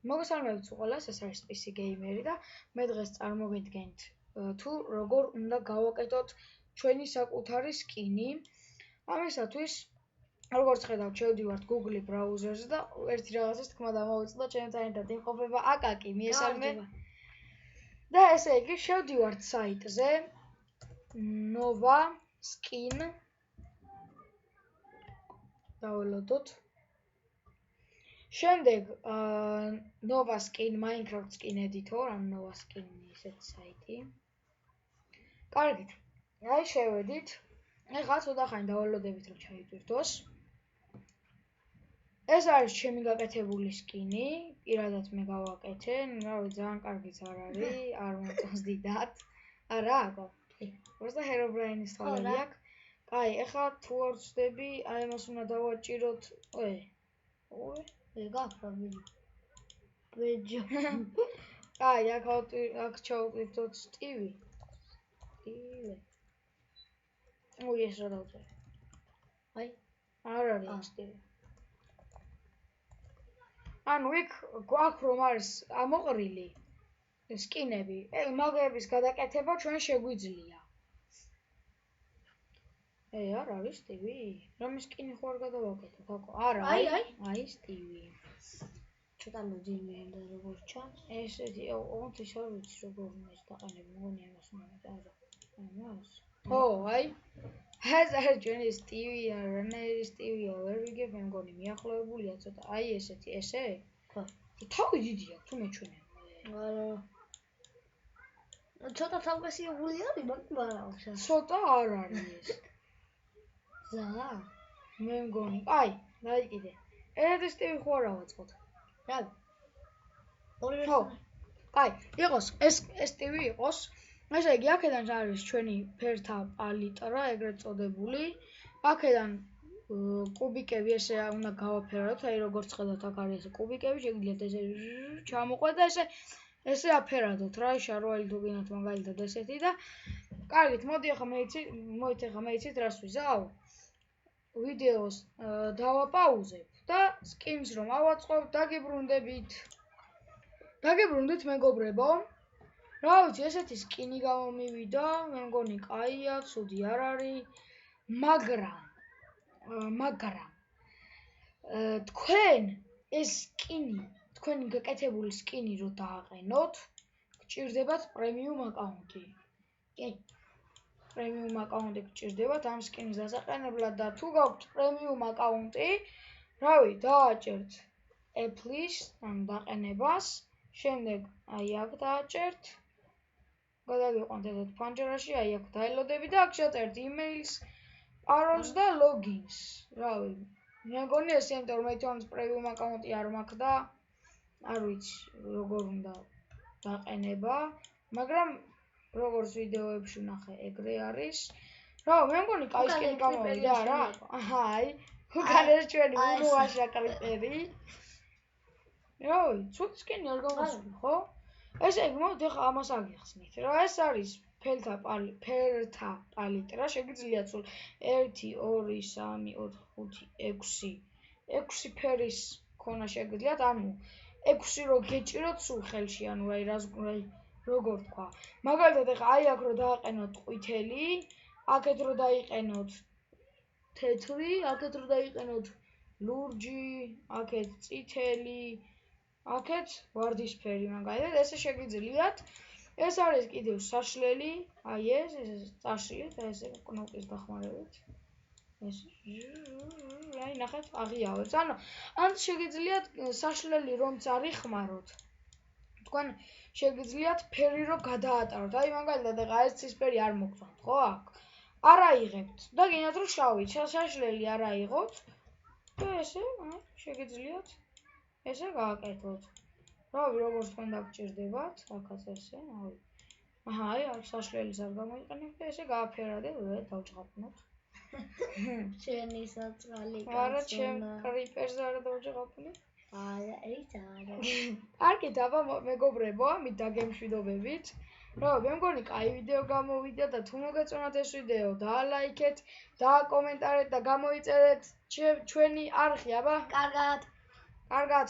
მოგესალმებით ყველას, ეს არის PC Gamer-ი და მე დღეს წარმოვიდგენთ თუ როგორ უნდა გავაკეთოთ ჩვენი საკუთარი სკინი. ამისათვის როგორც ხედავთ, შევდივართ Google ბრაუზერზე და ერთი რაღაცის თქმა დამოვიწყდა ჩემთან ერთად იმყოფება აკაკი, მიესალმე. და ესე იგი შევდივართ საიტზე Nova Skin დაველოდოთ. შემდეგ Nova Skin Minecraft Skin Editor, ან Nova Skin ისეთ საიტი. კარგით. აი შევედით. ეხლა ცოტა ხანი დაველოდებით რომ ჩაიტვირთოს. ეს არის ჩემი გაკეთებული სკინი, პირადად მე გავაკეთე, რავი ძალიან კარგიც არ არის, არ მომწონს დიდად. არა, აკო. просто Herobrine-ის თვალები აქვს. კაი, ეხლა თუ არ ვწდები, აი ამას უნდა დავაჭიროთ, გაფრობილი. ბეჯო. კაი, აქ ჩავტვირთოთ სტივი. ეს რა დავწერე? აი, არ არის სტივი. ანუ იქ გვაქვს რომ არის ამოყრილი სკინები, მაგების გადაკეთება ჩვენ შეგვიძლია. არ არის სტივი? რომ სკინი ხო არ გადავაკეთოთ, აკო? არა, აი სტივი. ცოტა მოძიმე და როგორ ჩანს? ესეთი, ოღონდ ის არ ვიცი როგორ უნდა ის დაყენები, მგონი ამას უნდა არა. ამას. ხო, აი. ეს არის ჩვენი სტივი, რანაირი სტივია, ვერ ვიგებ, მე მგონი მიახლოებულია ცოტა. აი ესეთი, ესე? ხო. თავი დიდი აქვს, თუ მეჩვენე. არა. ცოტა თავგასიებული არის, მაგრამ ცოტა არ არის ეს. ზა? მე მგონი. აი, დაიკიდე. ერთ სტივი ხო არა ვაწყოთ. რა? ხო. აი, იყოს ეს სტივი იყოს. ესე იგი, აქედან არის ჩვენი ფერთა პალიტრა, ეგრეთ წოდებული. აქედან კუბიკები ესე უნდა გავაფეროთ, აი როგორც ხედავთ, აქ არის ეს კუბიკები, შეგიძლიათ ესე ჩამოყვეთ და ესე აფერადოთ რა, შარვალი თუ გინდათ მაგალითად ესეთი და კარგით, მოდი ახლა მეიცით რას ვიზავ. ვიდეოს დავაპაუზებ და სკინს რომ ავაწყობ, დაგიბრუნდით მეგობრებო. რა ვიცი, ესეთი სკინი გამომივიდა, მე მგონი კაია, ცუდი არ არის, მაგრამ თქვენ ეს სკინი, თქვენი გაკეთებული სკინი რო დააყენოთ, გჭირდებათ პრემიუმ აკაუნტი. კი. პრემიუმ აკაუნტი გჭირდებათ ამ სკინის დასაყენებლად და თუ გაქვთ პრემიუმ აკაუნტი, რავი, დააჭერთ Apple-ის ან დაყენებას, შემდეგ აი აქ დააჭერთ. გადაგიყვანთ ერთ ფანჯარაში, აი აქ დაელოდები და აქ შეწერთ email-ს, parol-ს და login-ს. რავი, მე მგონი ეს იმიტომ რომ თვითონ პრემიუმ აკაუნტი არ მაქვს და არ ვიცი როგორ უნდა დაყენება, მაგრამ როგორც ვიდეოებში ვნახე, ეგრე არის. რავი, მე მგონი კაი სკინი გამოვიდა რა. აი, უკან ეს ჩვენი უნუაშა კრიტერი. რავი, ცუდი სკინი არ გამოსული, ხო? ესე იგი, მოდით ახლა ამას აგიხსნით რა, ეს არის ფერთა პალიტრა, შეგიძლიათ სულ 1, 2, 3, 4, 5, 6 ფერის ქონა შეგიძლიათ, ანუ 6 რო გეჭიროთ სულ ხელში, ანუ აი როგორ თქვა. მაგალითად ახლა აი აქ რო დააყენოთ ყვითელი, აქეთ რო დაიყენოთ თეთრი, აქეთ რო დაიყენოთ ლურჯი, აქეთ წითელი, აქეთ ვარდისფერი მაგალითად, ესე შეგიძლიათ. ეს არის კიდევ საშლელი, აი ეს წაშლით, ესე კნოპის დახმარებით. ეს აი ნახეთ, აღიავებს. ან შეგიძლიათ საშლელი რომც არ იხმაროთ. თქვენ შეგიძლიათ ფერი რო გადაატაროთ. აი მაგალითად ახლა ეს ცისფერი არ მოგწონთ, ხო აქ? არ აიღებთ და გინდათ რომ შავი, საშლელი არ აიღოთ და ესე შეგიძლიათ ესე გააკეთოთ. რავი, როგორც თქვენ დაგჭირდებათ, აქაც ესე, აი. აი, აქ საშლელის არ გამოიყენებ და ესე გააფერადეთ და დავჭყაპნოთ. შენი საწყალი კაცო. არა, ჩემ კრიპერს არ დავჭყაპნი. არა, ეს არა. კარგით, აბა მეგობრებო, ამით დაგემშვიდობებით. რავი, მე მგონი კაი ვიდეო გამოვიდა და თუ მოგეწონათ ეს ვიდეო, დაალაიქეთ, დააკომენტარეთ და გამოიწერეთ ჩვენი არხი, აბა. კარგად. კარგად.